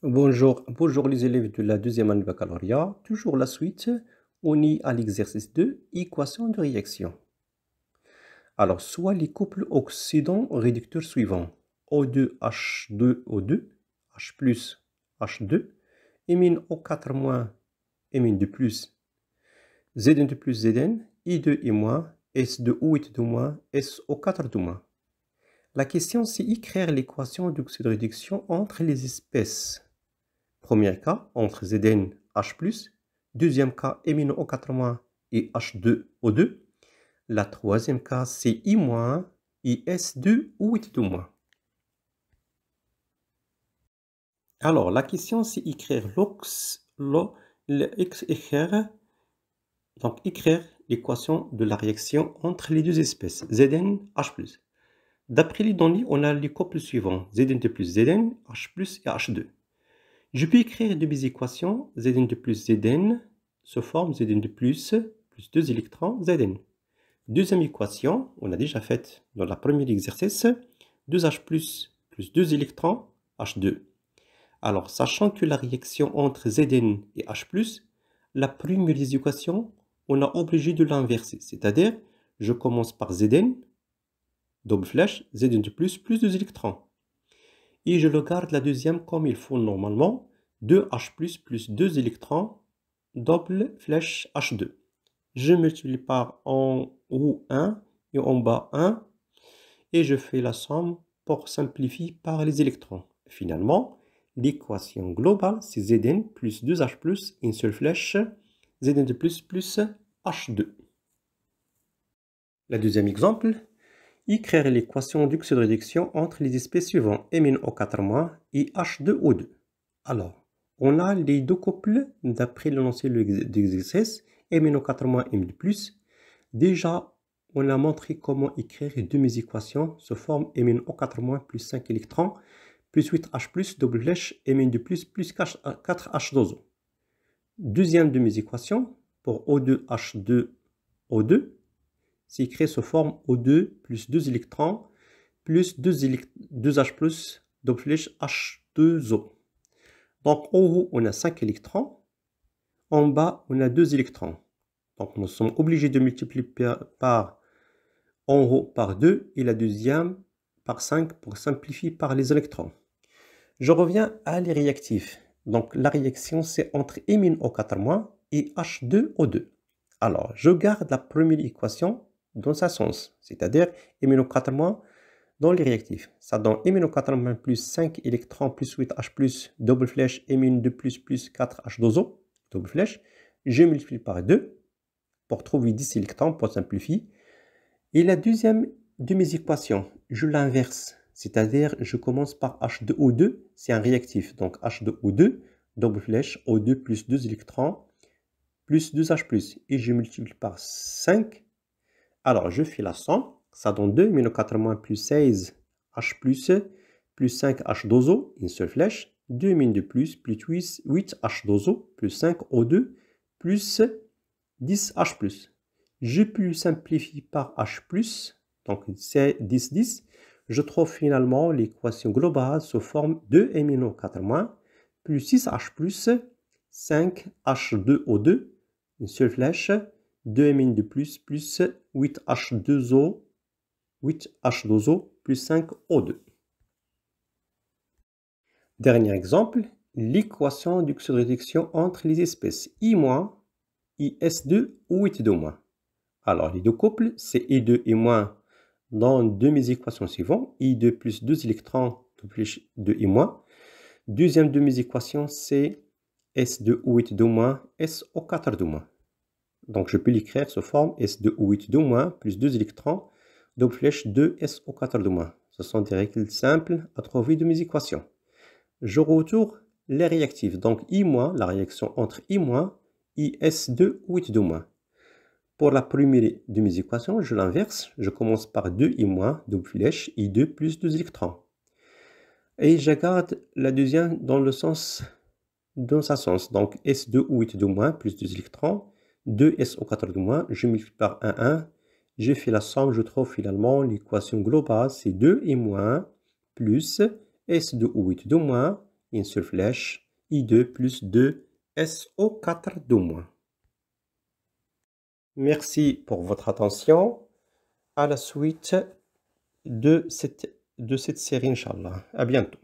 Bonjour les élèves de la deuxième année baccalauréat. Toujours la suite, on est à l'exercice 2, équation de réaction. Alors, soit les couples oxydants réducteurs suivants. O2H2O2, H plus H2, émine O4-, émine de plus, Zn de plus Zn, I2I-, S2O8-, SO4-. La question, c'est écrire l'équation d'oxyde de réduction entre les espèces. Premier cas, entre Zn, H+. Deuxième cas, MnO4- et H2O2. La troisième cas, c'est I- et S2O8-. Alors, la question, c'est écrire écrire l'équation de la réaction entre les deux espèces, Zn, H+. D'après les données, on a les couples suivants, Zn de plus Zn, H+, et H2. Je peux écrire deux équations, Zn de plus Zn se forme Zn de plus 2 électrons Zn. Deuxième équation, on a déjà faite dans la première exercice, 2H plus 2 électrons H2. Alors, sachant que la réaction entre Zn et H+, la première des équations, on a obligé de l'inverser. C'est-à-dire, je commence par Zn, double flèche, Zn de plus 2 électrons. Et je le garde la deuxième comme il faut normalement, 2H plus 2 électrons, double flèche H2. Je multiplie par en haut 1 et en bas 1, et je fais la somme pour simplifier par les électrons. Finalement, l'équation globale, c'est Zn plus 2H plus, une seule flèche, Zn de plus H2. Le deuxième exemple, écrire l'équation d'oxyde de réduction entre les espèces suivantes, MnO4- et H2O2. Alors, on a les deux couples d'après l'énoncé de l'exercice, MnO4- et Mn+. Déjà, on a montré comment écrire les deux équations se forment MnO4- plus 5 électrons, plus 8H+, double flèche, Mn2+, plus 4H2O. Deuxième demi-équation, pour O2H2O2, c'est écrit sous forme O2 plus 2 électrons plus 2H+, double flèche H2O. Donc en haut, on a 5 électrons. En bas, on a 2 électrons. Donc nous sommes obligés de multiplier par en haut par 2 et la deuxième par 5 pour simplifier par les électrons. Je reviens à les réactifs. Donc la réaction, c'est entre MnO4- et H2O2. Alors, je garde la première équation dans sa sens, c'est-à-dire MnO4- dans les réactifs. Ça donne MnO4- plus 5 électrons plus 8H+, double flèche, Mn2+, plus 4H2O, double flèche. Je multiplie par 2 pour trouver 10 électrons pour simplifier. Et la deuxième de mes équations, je l'inverse. C'est-à-dire, je commence par H2O2, c'est un réactif. Donc H2O2, double flèche, O2 plus 2 électrons, plus 2H+. Et je multiplie par 5. Alors, je fais la somme. Ça donne 2, MnO4- plus 16 H+, plus 5 H2O, une seule flèche. 2 Mn2+, plus 8 H2O, plus 5 O2, plus 10 H+. Je peux simplifier par H+, donc c'est 10, 10. Je trouve finalement l'équation globale sous forme de MnO4- plus 6H+, 5 H2O2, une seule flèche, 2 Mn2+, plus 8 H2O, plus 5 O2. Dernier exemple, l'équation d'oxyde de réduction entre les espèces I- et S2O8-. Alors, les deux couples, c'est I2 et moins dans deux mes équations suivantes. I2 plus 2 électrons plus 2 et moins. Deuxième de mes équations, c'est S2O8-, SO4-. Donc, je peux l'écrire sous forme S2O8- plus 2 électrons, double flèche 2 SO4-. Ce sont des règles simples à trouver de mes équations. Je retourne les réactifs. Donc, I-, la réaction entre I- et S2O8-. Pour la première de mes équations, je l'inverse. Je commence par 2 I-, double flèche, I2 plus 2 électrons. Et je garde la deuxième dans sa sens. Donc, S2O8- plus 2 électrons, 2 SO4-, je multiplie par 1, 1. Je fais la somme, je trouve finalement l'équation globale, c'est 2 I- plus S2O8- une seule flèche, I2 plus 2, SO4 2-. Merci pour votre attention. À la suite de cette série, Inch'Allah. À bientôt.